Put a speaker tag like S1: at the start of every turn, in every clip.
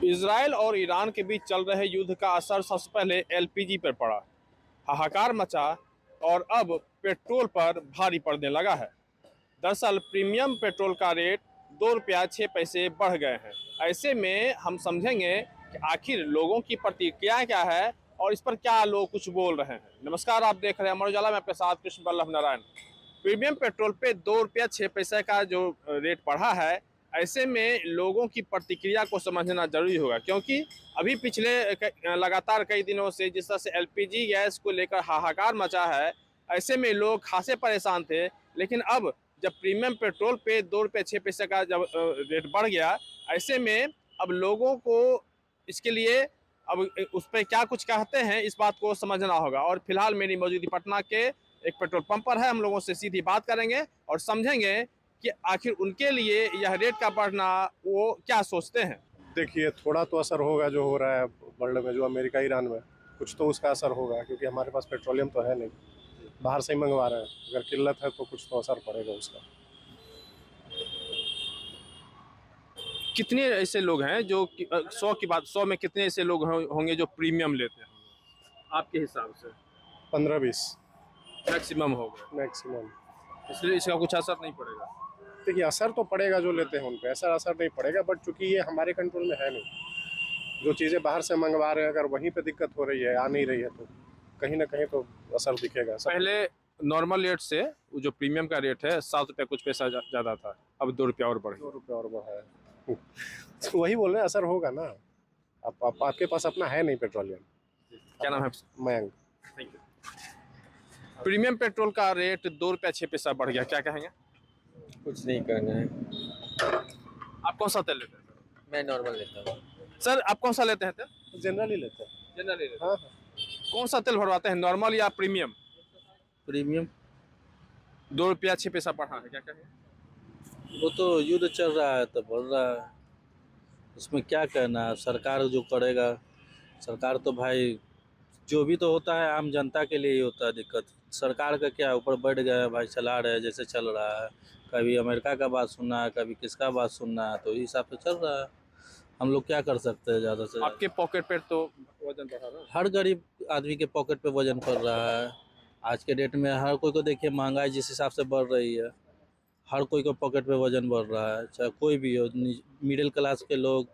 S1: Israel और Iran के बीच चल रहे युद्ध का असर सबसे पहले एलपीजी पर पड़ा, हाहाकार मचा और अब पेट्रोल पर भारी पड़ने लगा है। दरअसल प्रीमियम पेट्रोल का रेट 2 रुपया 6 पैसे बढ़ गए हैं। ऐसे में हम समझेंगे कि आखिर लोगों की प्रतिक्रिया क्या है और इस पर क्या लोग कुछ बोल रहे हैं। नमस्कार, आप देख रहे हैं अमर उजाला, मैं आपके साथ कृष्ण वल्लभ नारायण। प्रीमियम पेट्रोल पे 2 रुपया 6 पैसे का जो रेट बढ़ा है, ऐसे में लोगों की प्रतिक्रिया को समझना जरूरी होगा, क्योंकि अभी पिछले लगातार कई दिनों से जिस तरह से एलपीजी गैस को लेकर हाहाकार मचा है, ऐसे में लोग खासे परेशान थे। लेकिन अब जब प्रीमियम पेट्रोल पे 2 रुपया 6 पैसे का जब रेट बढ़ गया, ऐसे में अब लोगों को इसके लिए अब उस पर क्या कुछ कहते हैं, इस बात को समझना होगा। और फिलहाल मेरी मौजूदगी पटना के एक पेट्रोल पंप पर है। हम लोगों से सीधी बात करेंगे और समझेंगे कि आखिर उनके लिए यह रेट का बढ़ना वो क्या सोचते हैं।
S2: देखिए, थोड़ा तो असर होगा जो हो रहा है वर्ल्ड में, जो अमेरिका ईरान में, कुछ तो उसका असर होगा, क्योंकि हमारे पास पेट्रोलियम तो है नहीं, बाहर से ही मंगवा रहे हैं। अगर किल्लत है तो कुछ तो असर पड़ेगा उसका।
S1: कितने ऐसे लोग हैं जो 100 में कितने ऐसे लोग होंगे जो प्रीमियम लेते हैं आपके हिसाब से?
S2: 15-20
S1: मैक्सिमम होगा,
S2: मैक्सिमम।
S1: इसलिए इसका कुछ असर नहीं पड़ेगा।
S2: देखिए, असर तो पड़ेगा जो लेते हैं उन पे, ऐसा असर नहीं पड़ेगा, बट चूंकि ये हमारे कंट्रोल में है नहीं, जो चीज़ें बाहर से मंगवा रहे हैं, अगर वहीं पे दिक्कत हो रही है, आ नहीं रही है, तो कहीं ना कहीं तो असर दिखेगा।
S1: पहले नॉर्मल रेट से वो जो प्रीमियम का रेट है 7 रुपया कुछ पैसा ज़्यादा था, अब 2 रुपया और बढ़ गया।
S2: 2 रुपये और बढ़ा है। तो वही बोल रहे हैं, असर होगा ना। आपके पास अपना है नहीं पेट्रोलियम।
S1: क्या नाम है?
S2: Mayank.
S1: Thank you. Premium petrol का रेट 2 रुपया 6 पैसा बढ़ गया, क्या कहेंगे?
S3: कुछ नहीं करना है।
S1: आप कौन सा तेल लेते हैं?
S3: मैं नॉर्मल लेता हूँ।
S1: सर, आप कौन सा लेते हैं तेल?
S2: जनरल ही लेते हैं।
S1: जनरल लेते हैं।
S2: हाँ,
S1: कौन सा तेल भरवाते हैं, नॉर्मल या प्रीमियम?
S3: प्रीमियम।
S1: 2 रुपया 6 पैसा बढ़ा है, क्या कहेंगे?
S4: वो तो युद्ध चल रहा है तो बढ़ रहा है, उसमें क्या कहना है। सरकार जो करेगा, सरकार तो भाई जो भी तो होता है आम जनता के लिए ही होता है दिक्कत। सरकार का क्या, ऊपर बढ़ गया है भाई, चला रहे हैं जैसे चल रहा है। कभी अमेरिका का बात सुनना है, कभी किसका बात सुनना है, तो इस हिसाब से चल रहा है। हम लोग क्या कर सकते हैं ज़्यादा से।
S1: आपके पॉकेट पे तो वजन बढ़ा रहा है।
S4: हर गरीब आदमी के पॉकेट पे वजन पड़ रहा है आज के डेट में। हर कोई को देखिए, महंगाई जिस हिसाब से बढ़ रही है, हर कोई को पॉकेट पे वजन बढ़ रहा है, चाहे कोई भी हो। मिडिल क्लास के लोग,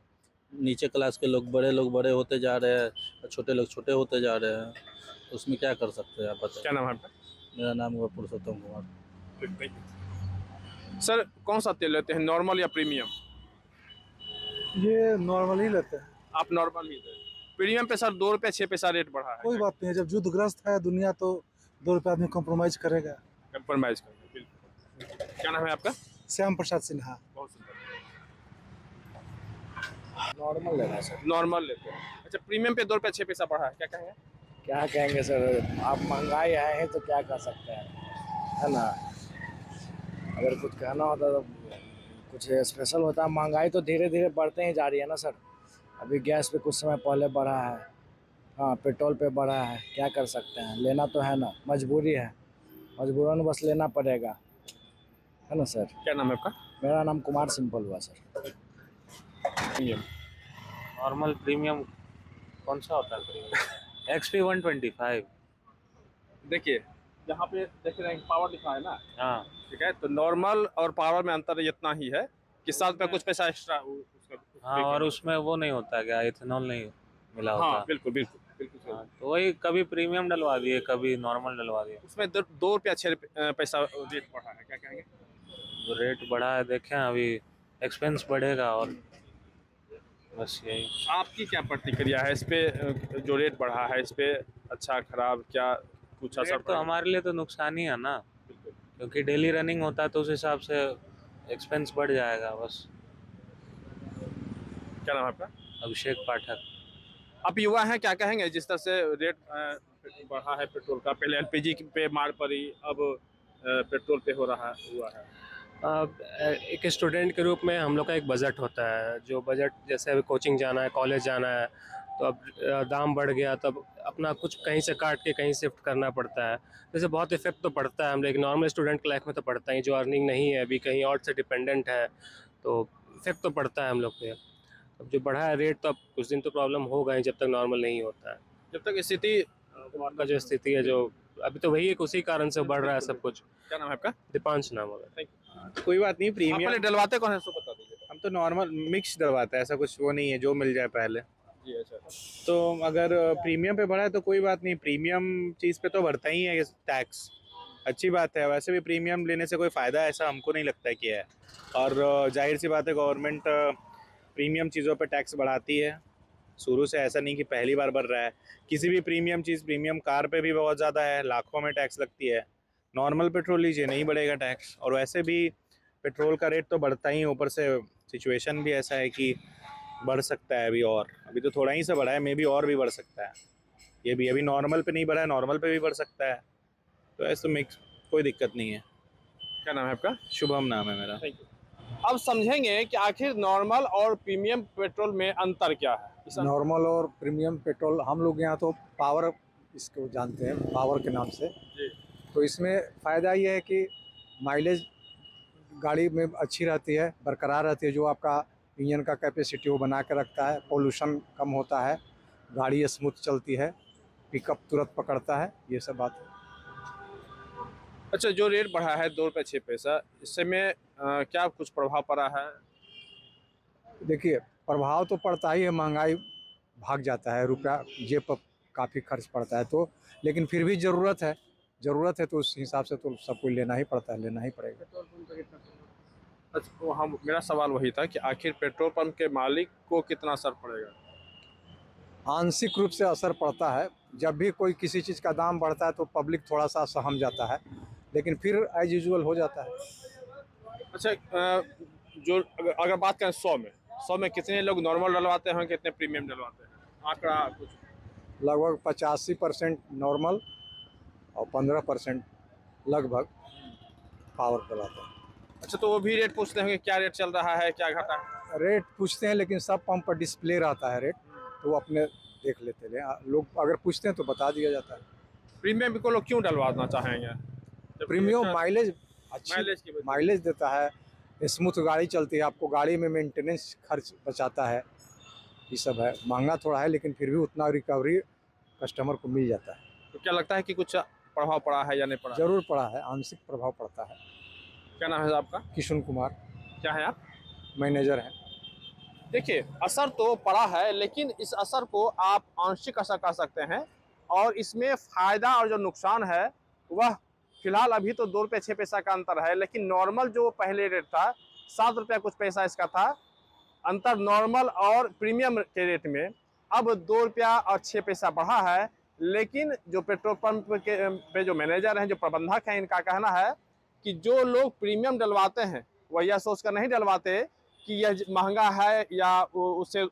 S4: नीचे क्लास के लोग बड़े होते जा रहे हैं, छोटे लोग छोटे होते जा रहे हैं। उसमें क्या कर सकते हैं आप बताइए।
S1: क्या नाम है आपका?
S4: मेरा नाम है पुरुषोत्तम कुमार।
S1: सर, कौन सा तेल लेते हैं, नॉर्मल या प्रीमियम?
S5: ये नॉर्मल ही लेते हैं।
S1: आप नॉर्मल ही लेते हैं। प्रीमियम पे सर 2 रुपया 6 पैसा रेट बढ़ा है।
S5: कोई बात नहीं है, जब युद्धग्रस्त है दुनिया तो 2 रुपये आदमी कॉम्प्रोमाइज करेगा।
S1: कंप्रोमाइज करेंगे, बिल्कुल। क्या नाम है आपका?
S5: श्याम प्रसाद सिन्हा।
S1: बहुत सुंदर।
S3: नॉर्मल लेना है सर।
S1: नॉर्मल लेते हैं। अच्छा, प्रीमियम पे 2 रुपया 6 पैसा बढ़ा है, क्या कहेंगे?
S3: क्या कहेंगे सर, आप महंगाई आए हैं तो क्या कर सकते हैं, है ना। अगर कुछ कहना होता तो कुछ स्पेशल होता। महंगाई तो धीरे धीरे बढ़ते ही जा रही है ना सर। अभी गैस पे कुछ समय पहले बढ़ा है, हाँ पेट्रोल पे बढ़ा है, क्या कर सकते हैं, लेना तो है ना, मजबूरी है, मजबूरन बस लेना पड़ेगा, है ना सर।
S1: क्या नाम है आपका?
S3: मेरा नाम कुमार सिंपल हुआ सर।
S1: प्रीमियम।
S6: नॉर्मल प्रीमियम कौन सा होता है? Premium XP 125।
S1: देखिए, यहाँ पे देख रहे हैं पावर लिखा है ना,
S6: हाँ
S1: ठीक है। तो नॉर्मल और पावर में अंतर इतना ही है कि 7 रुपया कुछ पैसा एक्स्ट्रा उसका।
S6: हाँ, और उसमें वो नहीं होता क्या, इथेनॉल नहीं मिला होता?
S1: हाँ, बिल्कुल बिल्कुल बिल्कुल।
S6: हाँ, तो वही कभी प्रीमियम डलवा दिए, कभी नॉर्मल डलवा दिए।
S1: उसमें 2 रुपया 6 पैसा रेट बढ़ा है, क्या कहेंगे?
S6: जो रेट बढ़ा है देखें, अभी एक्सपेंस बढ़ेगा और बस यही।
S1: आपकी क्या प्रतिक्रिया है इस पे, जो रेट बढ़ा है इस पे? अच्छा खराब क्या कुछ असर
S6: रेट तो हमारे लिए तो नुकसान ही है ना, क्योंकि डेली रनिंग होता है तो उस हिसाब से एक्सपेंस बढ़ जाएगा बस।
S1: क्या नाम है आपका?
S6: अभिषेक पाठक।
S1: आप युवा हैं, क्या कहेंगे जिस तरह से रेट बढ़ा है पेट्रोल का? पहले एलपीजी पे मार पड़ी, अब पेट्रोल पे हो रहा हुआ है।
S7: एक स्टूडेंट के रूप में हम लोग का एक बजट होता है, जो बजट जैसे अभी कोचिंग जाना है, कॉलेज जाना है, तो अब दाम बढ़ गया, तब अपना कुछ कहीं से काट के कहीं शिफ्ट करना पड़ता है। जैसे बहुत इफेक्ट तो पड़ता है हम लोग नॉर्मल स्टूडेंट की लाइफ में तो पड़ता ही, जो अर्निंग नहीं है, अभी कहीं और से डिपेंडेंट है, तो इफेक्ट तो पड़ता है हम लोग पे। अब जो बढ़ा है रेट तो अब कुछ दिन तो प्रॉब्लम होगा ही, जब तक नॉर्मल नहीं होता है।
S1: जब तक स्थिति
S7: का जो स्थिति है, जो अभी तो वही एक उसी कारण से बढ़ रहा है सब कुछ।
S1: क्या नाम है आपका?
S7: दीपांश नाम होगा।
S8: कोई बात नहीं,
S1: आप
S8: प्रीमियम
S1: पहले डलवाते कौन है सो बता दीजिए।
S8: हम तो नॉर्मल मिक्स डलवाता है, ऐसा कुछ वो नहीं है जो मिल जाए पहले।
S1: जी अच्छा।
S8: तो अगर प्रीमियम पे बढ़ा है तो कोई बात नहीं, प्रीमियम चीज़ पे तो बढ़ता ही है टैक्स, अच्छी बात है। वैसे भी प्रीमियम लेने से कोई फ़ायदा ऐसा हमको नहीं लगता है कि है। और जाहिर सी बात है गवर्नमेंट प्रीमियम चीज़ों पे टैक्स बढ़ाती है शुरू से, ऐसा नहीं कि पहली बार बढ़ रहा है। किसी भी प्रीमियम चीज़, प्रीमियम कार पे भी बहुत ज़्यादा है, लाखों में टैक्स लगती है। नॉर्मल पेट्रोल लीजिए नहीं बढ़ेगा टैक्स, और वैसे भी पेट्रोल का रेट तो बढ़ता ही है, ऊपर से सिचुएशन भी ऐसा है कि बढ़ सकता है अभी, और अभी तो थोड़ा ही से बढ़ा है, मे बी और भी बढ़ सकता है। ये भी अभी नॉर्मल पे नहीं बढ़ा है, नॉर्मल पे भी बढ़ सकता है, तो ऐसे मिक्स कोई दिक्कत नहीं है।
S1: क्या नाम है आपका?
S8: शुभम नाम है मेरा।
S1: Thank you. अब समझेंगे कि आखिर नॉर्मल और प्रीमियम पेट्रोल में अंतर क्या है।
S5: नॉर्मल और प्रीमियम पेट्रोल हम लोग यहाँ तो पावर इसको जानते हैं, पावर के नाम से। तो इसमें फ़ायदा ये है कि माइलेज गाड़ी में अच्छी रहती है, बरकरार रहती है, जो आपका इंजन का कैपेसिटी वो बना के रखता है, पोल्यूशन कम होता है, गाड़ी स्मूथ चलती है, पिकअप तुरंत पकड़ता है, ये सब बात है।
S1: अच्छा, जो रेट बढ़ा है 2 रुपये 6 पैसा, इससे में क्या कुछ प्रभाव पड़ा है?
S5: देखिए, प्रभाव तो पड़ता ही है, महंगाई भाग जाता है, रुपया जेब पर काफ़ी खर्च पड़ता है, तो लेकिन फिर भी ज़रूरत है तो उस हिसाब से तो सब कुछ लेना ही पड़ता है, लेना ही पड़ेगा।
S1: अच्छा, वो हम मेरा सवाल वही था कि आखिर पेट्रोल पंप के मालिक को कितना असर पड़ेगा?
S5: आंशिक रूप से असर पड़ता है, जब भी कोई किसी चीज़ का दाम बढ़ता है तो पब्लिक थोड़ा सा सहम जाता है, लेकिन फिर एज यूजुअल हो जाता है।
S1: अच्छा, जो अगर बात करें 100 में कितने लोग नॉर्मल डलवाते हैं, कितने प्रीमियम डलवाते हैं? आंकड़ा कुछ?
S5: लगभग 85% नॉर्मल और 15% लगभग पावर डलाता है।
S1: अच्छा, तो वो भी रेट पूछते हैं कि क्या रेट चल रहा है, क्या घटा है?
S5: रेट पूछते हैं, लेकिन सब पंप पर डिस्प्ले रहता है रेट, तो वो अपने देख लेते हैं। लोग अगर पूछते हैं तो बता दिया जाता है।
S1: प्रीमियम को लोग क्यों डलवाना चाहेंगे?
S5: प्रीमियम माइलेज
S1: माइलेज की वजह से।
S5: माइलेज देता है, स्मूथ गाड़ी चलती है, आपको गाड़ी में मेंटेनेंस खर्च बचाता है, ये सब है। महंगा थोड़ा है, लेकिन फिर भी उतना रिकवरी कस्टमर को मिल जाता है।
S1: तो क्या लगता है कि कुछ प्रभाव पड़ा है या नहीं पड़ा?
S5: जरूर पड़ा है, आंशिक प्रभाव पड़ता है।
S1: क्या नाम है आपका?
S5: किशन कुमार,
S1: क्या है आप?
S5: मैनेजर हैं।
S1: देखिए, असर तो पड़ा है, लेकिन इस असर को आप आंशिक असर कह सकते हैं, और इसमें फ़ायदा और जो नुकसान है वह फिलहाल अभी तो 2 रुपये 6 पैसा का अंतर है, लेकिन नॉर्मल जो पहले रेट था 7 रुपये कुछ पैसा इसका था अंतर, नॉर्मल और प्रीमियम के रेट में अब 2 रुपया और 6 पैसा बढ़ा है। लेकिन जो पेट्रोल पंप के पे जो मैनेजर हैं, जो प्रबंधक हैं, इनका कहना है कि जो लोग प्रीमियम डलवाते हैं वह यह सोचकर नहीं डलवाते कि यह महंगा है या उससे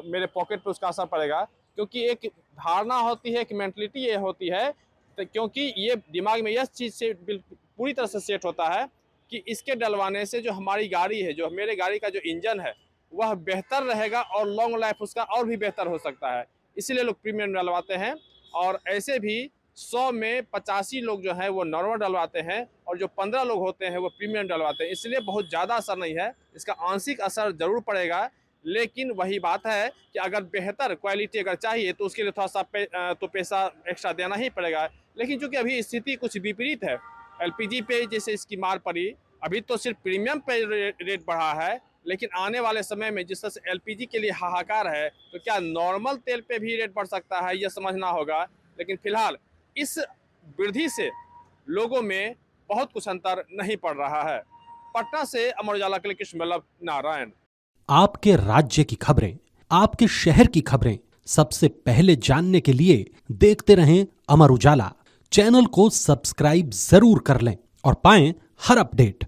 S1: मेरे पॉकेट पे उसका असर पड़ेगा, क्योंकि एक धारणा होती है, एक मेंटलिटी ये होती है, तो क्योंकि ये दिमाग में यह चीज़ से पूरी तरह से सेट होता है कि इसके डलवाने से जो हमारी गाड़ी है, जो मेरे गाड़ी का जो इंजन है वह बेहतर रहेगा और लॉन्ग लाइफ उसका और भी बेहतर हो सकता है, इसलिए लोग प्रीमियम डलवाते हैं। और ऐसे भी 100 में 85 लोग जो हैं वो नॉर्मल डलवाते हैं, और जो 15 लोग होते हैं वो प्रीमियम डलवाते हैं, इसलिए बहुत ज़्यादा असर नहीं है। इसका आंशिक असर ज़रूर पड़ेगा, लेकिन वही बात है कि अगर बेहतर क्वालिटी अगर चाहिए तो उसके लिए थोड़ा सा पैसा एक्स्ट्रा देना ही पड़ेगा। लेकिन चूँकि अभी स्थिति कुछ विपरीत है, LPG पे जैसे इसकी मार पड़ी, अभी तो सिर्फ प्रीमियम पे रेट बढ़ा है, लेकिन आने वाले समय में जिस तरह से LPG के लिए हाहाकार है, तो क्या नॉर्मल तेल पे भी रेट बढ़ सकता है, यह समझना होगा। लेकिन फिलहाल इस वृद्धि से लोगों में बहुत कुछ अंतर नहीं पड़ रहा है। पटना से अमर उजाला के लिए कृष्ण वल्लभ नारायण।
S9: आपके राज्य की खबरें, आपके शहर की खबरें सबसे पहले जानने के लिए देखते रहें अमर उजाला। चैनल को सब्सक्राइब जरूर कर लें और पाएं हर अपडेट।